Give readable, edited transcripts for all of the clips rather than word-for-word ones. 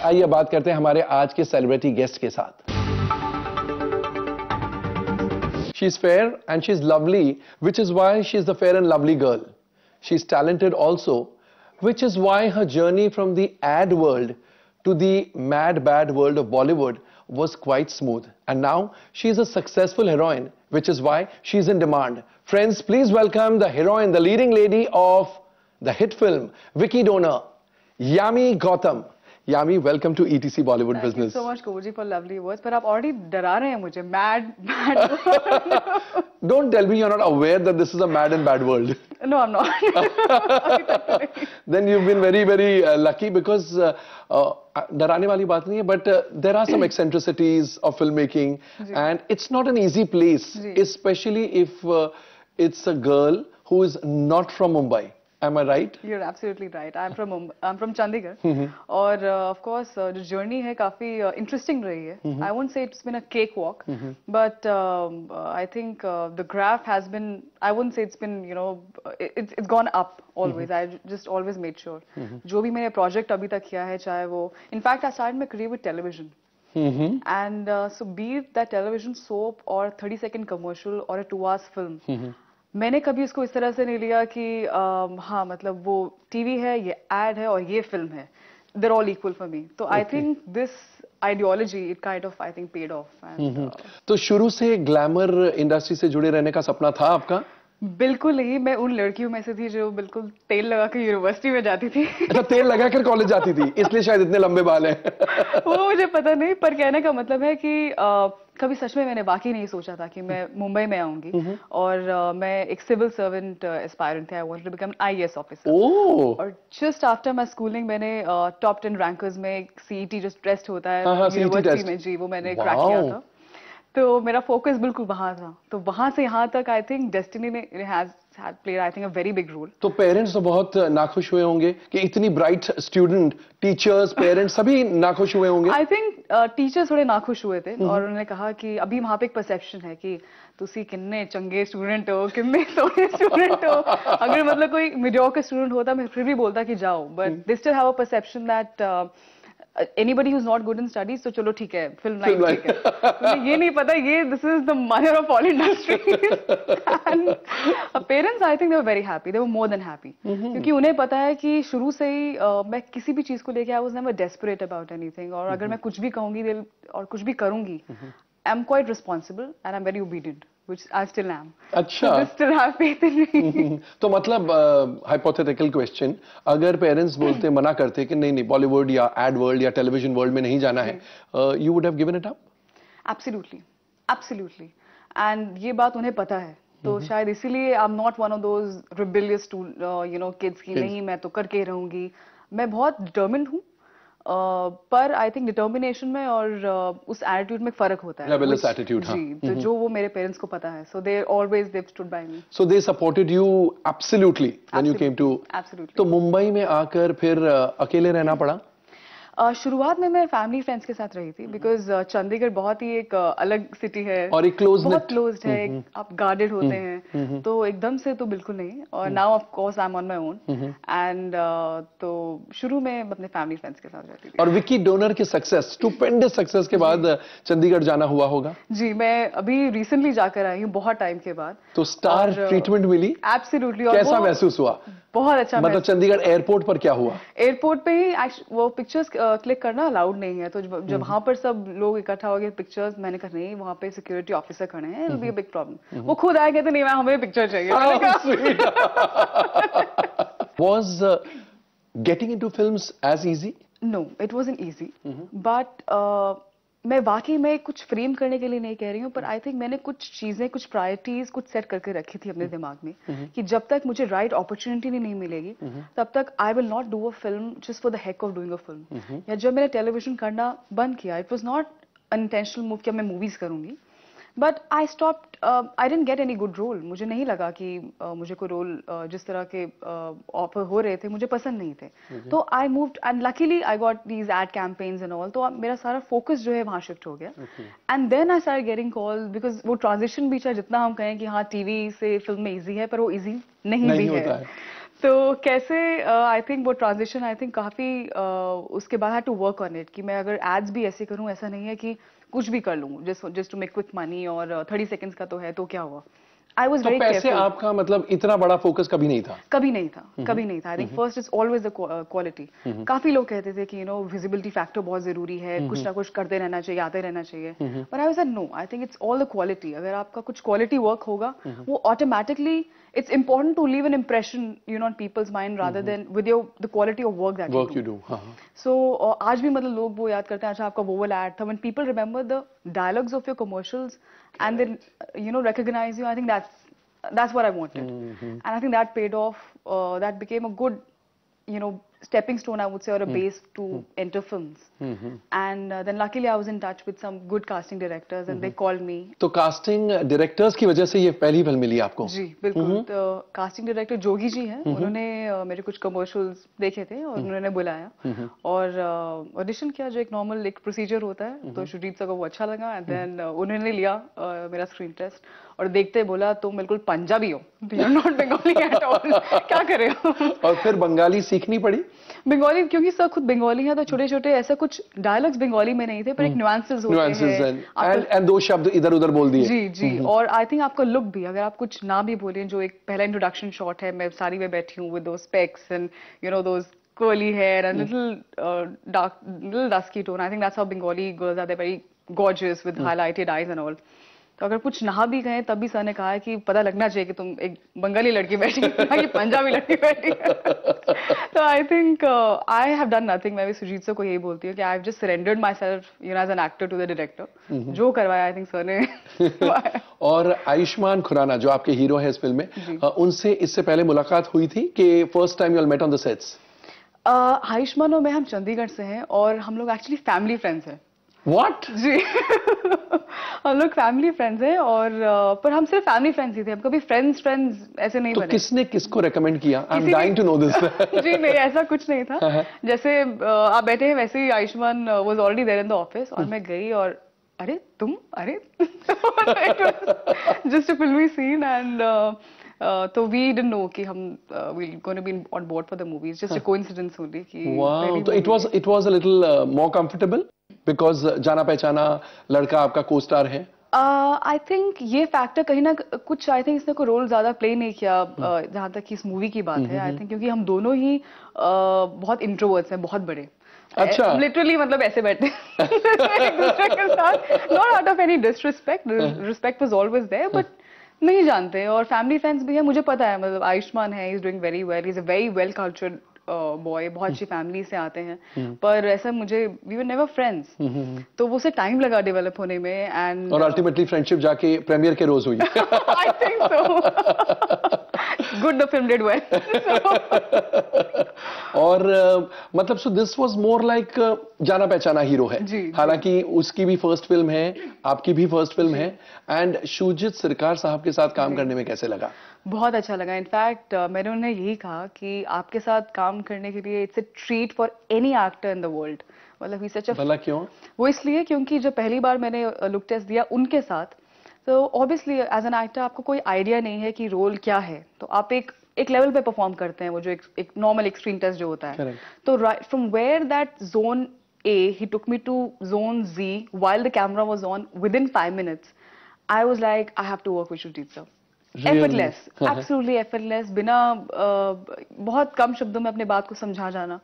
आइए बात करते हैं हमारे आज के सेलिब्रिटी गेस्ट के साथ। She is fair and she is lovely, which is why she is the fair and lovely girl. She is talented also, which is why her journey from the ad world to the mad bad world of Bollywood was quite smooth. And now she is a successful heroine, which is why she is in demand. Friends, please welcome the heroine, the leading lady of the hit film Vicky Donor, Yami Gautam. Yami, welcome to ETC Bollywood Business. Thank you so much, Koji, for lovely words. पर आप already डरा रहे हैं मुझे. Mad. Don't tell me you're not aware that this is a mad and bad world. No, I'm not. Then you've been very, very lucky because डराने वाली बात नहीं है, but there are some eccentricities of filmmaking, and it's not an easy place, especially if it's a girl who is not from Mumbai. Am I right? You're absolutely right. I'm from Chandigarh. और of course जो journey है काफी interesting रही है. I won't say it's been a cakewalk, but I think the graph has been. I wouldn't say it's been, it's gone up always. I just always made sure. जो भी मैंने project अभी तक किया है, चाहे वो, in fact I started my career with television. And so be it that television soap or 30-second commercial or a 2 hours film. मैंने कभी इसको इस तरह से नहीं लिया कि हाँ मतलब वो टीवी है, ये एड है और ये फिल्म है. They're all equal for me. तो I think this ideology it kind of I think paid off. तो शुरू से ग्लैमर इंडस्ट्री से जुड़े रहने का सपना था आपका? बिल्कुल नहीं. मैं उन लड़कियों में से थी जो बिल्कुल तेल लगा कर यूनिवर्सिटी में जाती थी. अच्छा, तेल लगा कर कॉलेज जाती थी, इसलिए शायद इतने लंबे बाल हैं. वो मुझे पता नहीं, पर कहने का मतलब है कि कभी सच में मैंने वाकई नहीं सोचा था कि मैं मुंबई में आऊंगी और मैं एक सिविल सर्वेंट एस्पायरेंट थी. I wanted to become IAS officer. और जस्ट आफ्टर माय स्कूलिंग मैंने टॉप 10 रैंकर्स में CET जो टेस्ट होता है यूनिवर्सिटी में, जी वो मैंने क्रैक किया था. तो मेरा फोकस बिल्कुल वहां था. तो वहां से यहाँ तक आई थिंक डेस्टिनी ने has played I think a very big role. तो पेरेंट्स तो बहुत नाखुश हुए होंगे कि इतनी ब्राइट स्टूडेंट, टीचर्स, पेरेंट्स सभी नाखुश हुए होंगे. आई थिंक टीचर्स थोड़े नाखुश हुए थे और उन्होंने कहा कि अभी वहाँ पे एक परसेप्शन है कि तुसी किन्ने चंगे स्टूडेंट हो, किन्ने सोने स्टूडेंट हो. अगर मतलब कोई मीडियोकर स्टूडेंट होता मैं फिर भी बोलता कि जाओ, but they still have a perception that anybody who's not good in studies, तो चलो ठीक है, film line ठीक है. तो ये नहीं पता ये this is the mother of all industries. And parents I think they were very happy. They were more than happy. क्योंकि उन्हें पता है कि शुरू से ही मैं किसी भी चीज को लेके I was never desperate about anything. और अगर मैं कुछ भी कहूंगी और कुछ भी करूंगी, I'm quite responsible and I'm very obedient, which I still am. अच्छा. So they still have faith in me. तो मतलब hypothetical question, अगर पेरेंट्स बोलते मना करते कि नहीं नहीं बॉलीवुड या एड वर्ल्ड या टेलीविजन वर्ल्ड में नहीं जाना है, you would have given it up? Absolutely, absolutely. And ये बात उन्हें पता है. तो शायद इसीलिए I'm not one of those rebellious kids की नहीं मैं तो करके रहूंगी. मैं बहुत determined हूँ. पर आई थिंक डिटर्मिनेशन में और उस एटीट्यूड में फर्क होता है. Rebellious attitude. जी, तो जो वो मेरे पेरेंट्स को पता है. So they always they stood by me. So they supported you absolutely when you came to. Absolutely. तो मुंबई में आकर फिर अकेले रहना पड़ा? शुरुआत में मैं फैमिली फ्रेंड्स के साथ रही थी बिकॉज चंडीगढ़ बहुत ही एक अलग सिटी है और एक बहुत क्लोज्ड है. आप गार्डेड होते हैं तो एकदम से तो बिल्कुल नहीं. और now of course I am on my own and तो शुरू में अपने फैमिली फ्रेंड्स के साथ रहती थी. और विकी डोनर की सक्सेस, स्टुपेंडस सक्सेस के बाद चंडीगढ़ जाना हुआ होगा? जी, मैं अभी रिसेंटली जाकर आई हूँ बहुत टाइम के बाद. तो स्टार ट्रीटमेंट मिली? एब्सोल्युटली. कैसा महसूस हुआ? बहुत अच्छा. मतलब चंडीगढ़ एयरपोर्ट पर क्या हुआ? एयरपोर्ट पे ही वो पिक्चर्स क्लिक करना अलाउड नहीं है. तो जब वहां पर सब लोग इकट्ठा हो गए पिक्चर्स, मैंने कहा नहीं वहां पे सिक्योरिटी ऑफिसर खड़े हैं, it be a big problem. वो खुद आए कहते नहीं मैं हमें पिक्चर चाहिए. Was getting into films as easy? No, it wasn't easy. But मैं वाकई में कुछ फ्रेम करने के लिए नहीं कह रही हूँ, पर आई थिंक मैंने कुछ चीजें, कुछ प्रायोरिटीज कुछ सेट करके रखी थी अपने दिमाग में कि जब तक मुझे राइट अपॉर्चुनिटी नहीं मिलेगी तब तक I will not do a film just for the heck of doing a film. या जब मैंने टेलीविजन करना बंद किया, it was not an intentional move कि मैं मूवीज करूंगी, but I stopped. I didn't get any good role. मुझे नहीं लगा कि मुझे कोई रोल जिस तरह के ऑफर हो रहे थे मुझे पसंद नहीं थे. तो I moved and luckily I got these ad campaigns and all. तो मेरा सारा फोकस जो है वहां शिफ्ट हो गया. And then I started getting call because वो ट्रांजिशन भी चाहे जितना हम कहें कि हाँ टीवी से फिल्म में इजी है, पर वो इजी नहीं भी है. तो कैसे आई थिंक वो ट्रांजिशन आई थिंक काफी उसके बाद had to work on it कि मैं अगर एड्स भी ऐसे करूं, ऐसा नहीं है कि कुछ भी कर लूं just to make quick money और 30 सेकंड्स का तो है तो क्या हुआ। आई वाज तो वेरी पैसे केयरफुल। आपका मतलब इतना बड़ा फोकस कभी नहीं था? कभी नहीं था, कभी नहीं था। I think first is always the quality. काफी लोग कहते थे कि विजिबिलिटी फैक्टर बहुत जरूरी है, कुछ ना कुछ करते रहना चाहिए, आते रहना चाहिए, but I was like no, I think it's all the quality. अगर आपका कुछ क्वालिटी वर्क होगा वो automatically, it's important to leave an impression on people's mind rather than with your the quality of work that you do. So आज भी मतलब लोग वो याद करते हैं, अच्छा आपका वो वाला एड था, when people remember the dialogues of your commercials and then recognise you, I think that's what I wanted. And I think that paid off. That became a good, stepping stone, I would say, or a base to enter films. And then luckily I was in touch with some good casting directors and they called me. तो casting directors की वजह से ये पहली film मिली आपको? जी बिल्कुल। तो casting director Jogi ji हैं, उन्होंने मेरे कुछ कमर्शियल्स देखे थे और उन्होंने बुलाया और ऑडिशन किया, जो एक नॉर्मल एक प्रोसीजर होता है। तो शुजीत सर को वो अच्छा लगा एंड देन उन्होंने लिया मेरा स्क्रीन टेस्ट और देखते बोला तुम बिल्कुल पंजाबी हो, you are not Bengali at all, क्या करे हो। और फिर बंगाली सीखनी पड़ी? बंगाली, क्योंकि सर खुद बंगाली है तो छोटे छोटे ऐसा कुछ डायलॉग्स बंगाली में नहीं थे, पर एक न्यूएंसेस होते हैं एंड दो शब्द इधर उधर बोल दिए। जी जी। और आई थिंक आपका लुक भी, अगर आप कुछ ना भी बोलें, जो एक पहला इंट्रोडक्शन शॉट है, मैं साड़ी में बैठी हूँ with those specs and those curly hair and little dusky tone. I think that's how Bengali girls are. They're very gorgeous with highlighted eyes and all. तो अगर कुछ नहा भी गए तब भी सर ने कहा है कि पता लगना चाहिए कि तुम एक बंगाली लड़की बैठी है कि पंजाबी लड़की बैठी है। तो I think I have done nothing. मैं भी सुजीत सर को यही बोलती हूँ कि I have just surrendered myself as an actor to the director. जो करवाया आई थिंक सर ने। और आयुष्मान खुराना जो आपके हीरो है इस फिल्म में, उनसे इससे पहले मुलाकात हुई थी कि first time you all met on the sets? Ayushmann और मैं, हम चंडीगढ़ से हैं और हम लोग एक्चुअली फैमिली फ्रेंड्स हैं। What? जी हम लोग फैमिली फ्रेंड्स हैं और पर हम सिर्फ फैमिली फ्रेंड्स ही थे, हम कभी फ्रेंड्स ऐसे नहीं बने। तो किसने किसको रेकमेंड किया? I am dying to know this. जी नहीं, ऐसा कुछ नहीं था। जैसे आप बैठे हैं वैसे ही Ayushmann was already there in the office और मैं गई और अरे तुम, अरे जस्ट अ फिल्मी सीन एंड तो वी डिडंट नो कि हम we're going to be on board for the movies, just a coincidence only कि wow, तो it was a little more comfortable because जाना पहचाना लड़का आपका को-स्टार है। आई थिंक ये फैक्टर कहीं ना कुछ, आई थिंक इसने कोई रोल ज्यादा प्ले नहीं किया जहां तक कि इस मूवी की बात है। आई थिंक क्योंकि हम दोनों ही बहुत इंट्रोवर्ट्स हैं, बहुत बड़े। अच्छा, लिटरली मतलब ऐसे बैठे एक दूसरे के साथ, not out of any disrespect, respect was always there, but नहीं जानते। और फैमिली फ्रेंड्स भी है, मुझे पता है, मतलब आयुष्मान है, he is doing very well, he is a very well cultured boy, बहुत अच्छी फैमिली से आते हैं, पर ऐसा मुझे, वी वर नेवर फ्रेंड्स, तो वो से टाइम लगा डेवलप होने में एंड और अल्टीमेटली फ्रेंडशिप जाके प्रीमियर के रोज हुई। I think so. Good, the film did well. और मतलब so this was more like जाना पहचाना हीरो है। हालांकि उसकी भी फर्स्ट फिल्म है, आपकी भी फर्स्ट फिल्म है। एंड शुजित सरकार साहब के साथ काम करने में कैसे लगा? बहुत अच्छा लगा। इनफैक्ट मैंने उन्हें यही कहा कि आपके साथ काम करने के लिए it's a treat for any actor in the world. मतलब ही सच अ, भला क्यों? वो इसलिए क्योंकि जब पहली बार मैंने लुक टेस्ट दिया उनके साथ, तो ऑब्वियसली एज एन एक्टर आपको कोई आइडिया नहीं है कि रोल क्या है, तो आप एक लेवल पे परफॉर्म करते हैं, वो जो एक नॉर्मल एक स्क्रीन टेस्ट जो होता है। तो from where that zone A, he took me to zone Z while the camera was on. Within 5 minutes, I was like, I have to work with Shujit sir. Really? Effortless, absolutely effortless. बिना बहुत कम शब्दों में अपने बात को समझा जाना,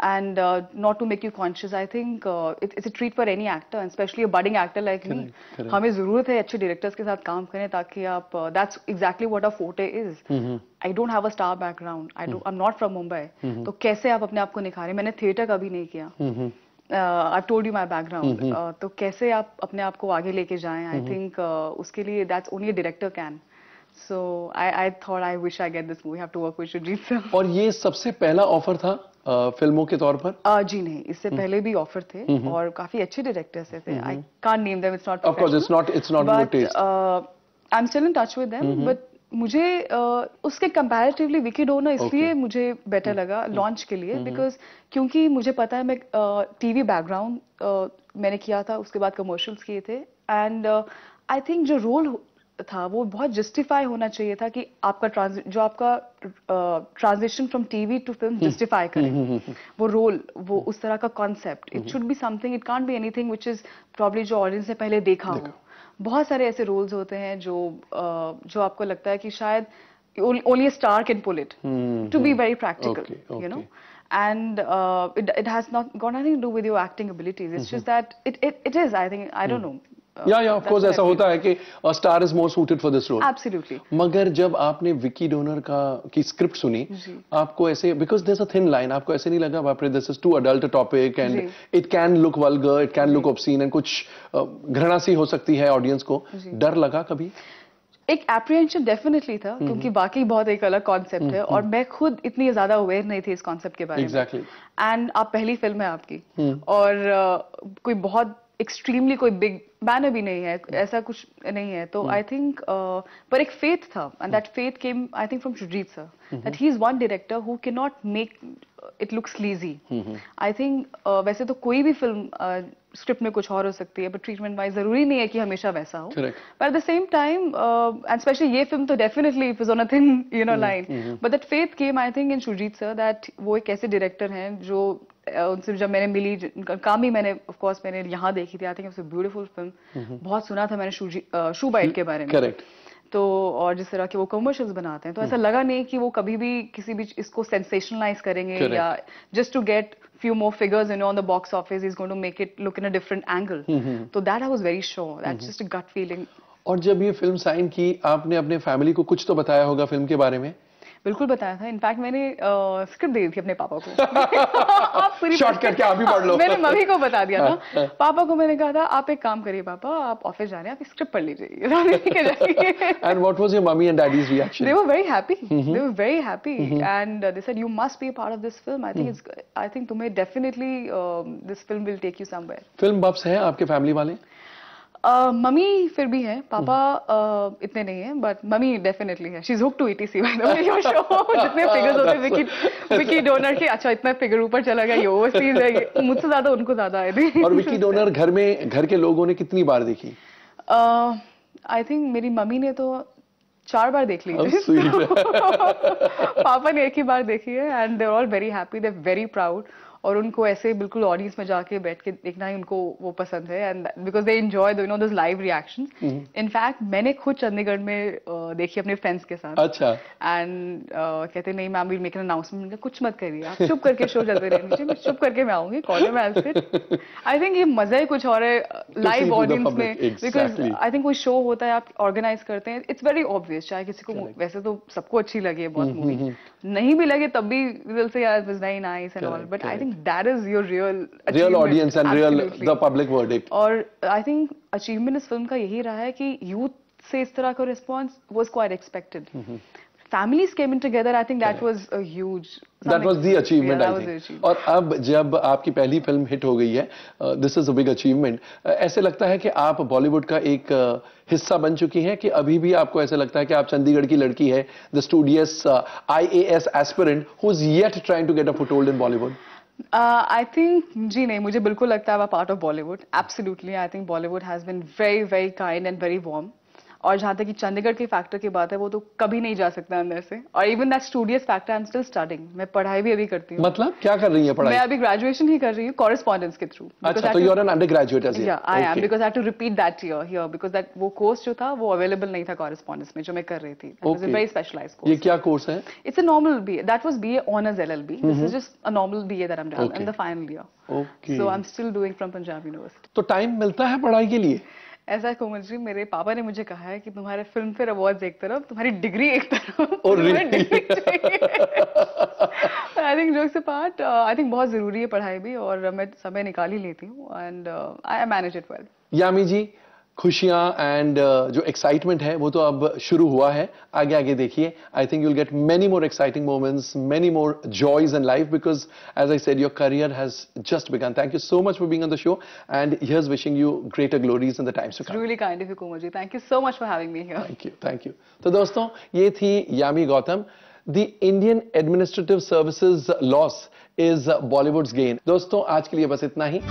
and not to make you conscious. I think it's a treat for any actor, and especially a budding actor like me. हमें जरूरत है अच्छे directors के साथ काम करें ताकि आप that's exactly what our forte is. I don't have a star background. I'm not from Mumbai. तो कैसे आप अपने आप को निखारें? मैंने थिएटर कभी नहीं किया। I've told you my background. तो कैसे आप अपने आप को आगे लेके जाएं? I think उसके लिए that's only a director can. So I thought I wish I get this movie. I have to work with Shujit sir. और ये सबसे पहला ऑफर था फिल्मों के तौर पर? जी नहीं, इससे पहले भी ऑफर थे और काफी अच्छे डायरेक्टर्स थे। I can't name them. It's not of course it's not good taste. I'm still in touch with them, but मुझे उसके कंपैरेटिवली विकी डोर ना इसलिए मुझे बेटर लगा लॉन्च के लिए, बिकॉज क्योंकि मुझे पता है मैं टीवी बैकग्राउंड मैंने किया था, उसके बाद कमर्शियल्स किए थे, एंड आई थिंक जो रोल था वो बहुत जस्टिफाई होना चाहिए था कि आपका जो आपका transition from TV to film justify करे वो रोल, वो उस तरह का concept. It should be something, it can't be anything which is probably जो ऑडियंस ने पहले देखा हो. बहुत सारे ऐसे रोल्स होते हैं जो आपको लगता है कि शायद only a star can pull it, to be very practical, you know. And it has not got nothing to do with your acting abilities. It's just that it is, I think, I don't know. Yeah, of course, ऐसा होता है कि a star is more suited for this role. Absolutely. मगर जब आपने Vicky donor की script सुनी, आपको ऐसे, because there's a thin line, आपको ऐसे नहीं लगा बाप रे this is too adult a topic and it can look vulgar, it can look obscene and कुछ घृणा सी हो सकती है ऑडियंस को, डर लगा कभी? एक एप्रीहेंशन डेफिनेटली था, क्योंकि बाकी बहुत एक अलग कॉन्सेप्ट है और मैं खुद इतनी ज्यादा अवेयर नहीं थी इस कॉन्सेप्ट के बारे में. एंड आप पहली फिल्म है आपकी और कोई बहुत एक्सट्रीमली कोई बिग बैनर भी नहीं है, ऐसा कुछ नहीं है. तो आई थिंक पर एक फेथ था, and that faith came I think from Sujit sir, that he is one director who can not make it look sleazy. I think वैसे तो कोई भी फिल्म स्क्रिप्ट में कुछ और हो सकती है, बट ट्रीटमेंट वाइज जरूरी नहीं है कि हमेशा वैसा हो. But at the same time, and specially ये फिल्म तो definitely it was on a thin you know line, but that faith came I think in Sujit sir, that वो एक ऐसे डायरेक्टर हैं जो उनसे जब मैंने मिली, काम ही मैंने ऑफ कोर्स मैंने यहाँ देखी थी. आई think it's a beautiful film. बहुत सुना था मैंने शू बाइट के बारे में. तो और जिस तरह के वो कमर्शियल्स बनाते हैं, तो ऐसा लगा नहीं कि वो कभी भी किसी भी इसको सेंसेशनलाइज करेंगे या just to get few more figures, you know, on the box office, he's going to make it look in a different angle. So that I was very sure. That's just a gut feeling. और जब ये film sign की, आपने अपने family को कुछ तो बताया होगा फिल्म के बारे में? बिल्कुल बताया था. इनफैक्ट मैंने स्क्रिप्ट दे दी थी अपने पापा को. शॉर्टकट क्या आप ही पढ़ लो. मैंने मम्मी को बता दिया था. पापा को मैंने कहा था आप एक काम करिए पापा, आप ऑफिस जा रहे हैं, आप स्क्रिप्ट पढ़ लीजिए. And what was your mommy and daddy's reaction? They were very happy. They were very happy, and they said you must be a part of this film. I think तुम्हें definitely this film will take you somewhere. Film बफ्स हैं आपके family वाले? Mummy फिर भी है, पापा इतने नहीं है, बट मम्मी डेफिनेटली है. She is hooked to ETC by the way your show. जितने फिगर्स होते हैं विकी डोनर के, अच्छा इतना फिगर ऊपर चला गया, ये ओवरसीज है, मुझसे ज्यादा उनको ज्यादा है. और विकी डोनर घर के लोगों ने कितनी बार देखी? आई थिंक मेरी मम्मी ने तो 4 बार देख ली. पापा ने एक ही बार देखी है, and they are all very happy, they are very proud. और उनको ऐसे बिल्कुल ऑडियंस में जाके बैठ के देखना ही उनको वो पसंद है, and because they enjoy you know this live reactions. In fact मैंने खुद चंडीगढ़ में देखी अपने फ्रेंड्स के साथ. अच्छा. एंड कहते नहीं ma'am will make an announcement. कुछ मत करिए, आप चुप करके शो चलते रहने, मैं चुप करके मैं आऊंगी कॉर्नर में. आई थिंक ये मजा ही कुछ और है लाइव ऑडियंस में, बिकॉज आई थिंक कोई शो होता है आप ऑर्गेनाइज करते हैं, इट्स वेरी ऑब्वियस, चाहे किसी को वैसे तो सबको अच्छी लगे बहुत मूवी, नहीं भी लगे तब भी विल से यार it was very nice and all, but I think that is your real audience and Absolutely. real the public verdict. और I think achievement इस फिल्म का यही रहा है कि youth से इस तरह का response was quite expected. Families came in together. I think that was a huge. That was the achievement, I think. और अब जब आपकी पहली फिल्म हिट हो गई है, this is a big achievement. ऐसे लगता है कि आप बॉलीवुड का एक हिस्सा बन चुकी हैं, कि अभी भी आपको ऐसा लगता है कि आप चंडीगढ़ की लड़की है, the studious IAS aspirant who's yet trying to get a foothold in Bollywood? I think जी नहीं, मुझे बिल्कुल लगता है I'm a part of Bollywood. Absolutely, I think Bollywood has been very, very kind and very warm. और जहाँ तक कि चंडीगढ़ के फैक्टर की बात है, वो तो कभी नहीं जा सकता अंदर से. और even that studious factor, I am still studying. मैं पढ़ाई भी अभी करती हूँ. मतलब क्या कर रही है पढ़ाई? मैं अभी ग्रेजुएशन ही कर रही हूँ कॉरेस्पॉन्डेंस के थ्रू. अच्छा, तो you are an undergraduate as या I am, because I had to repeat that year here, because that वो कोर्स जो था वो अवेलेबल नहीं था कॉरेस्पॉन्डेंस में जो मैं कर रही थी. It was a very specialised course. ये क्या कोर्स है? It's a normal BA. That was BA honours LLB. This is just a normal BA that I am doing in the final year. Okay. So I am still doing from Punjab university. तो time मिलता है पढ़ाई के लिए? ऐसा है कोमल जी, मेरे पापा ने मुझे कहा है कि तुम्हारे फिल्म फेयर अवार्ड्स एक तरफ, तुम्हारी डिग्री एक तरफ. I think jokes apart, I think बहुत जरूरी है पढ़ाई भी, और मैं समय निकाल ही लेती हूँ, and I manage it well. Yami ji, खुशियां एंड जो एक्साइटमेंट है वो तो अब शुरू हुआ है. आगे आगे देखिए. I think you'll get many more exciting moments, many more joys in life, because as I said your career has just begun. Thank you so much for being on the show, and here's wishing you greater glories in the times to come. Really kind of you Komal ji. Thank you so much for having me here. Thank you. तो दोस्तों, ये थी Yami Gautam. The Indian administrative services loss is Bollywoods gain. दोस्तों, आज के लिए बस इतना ही.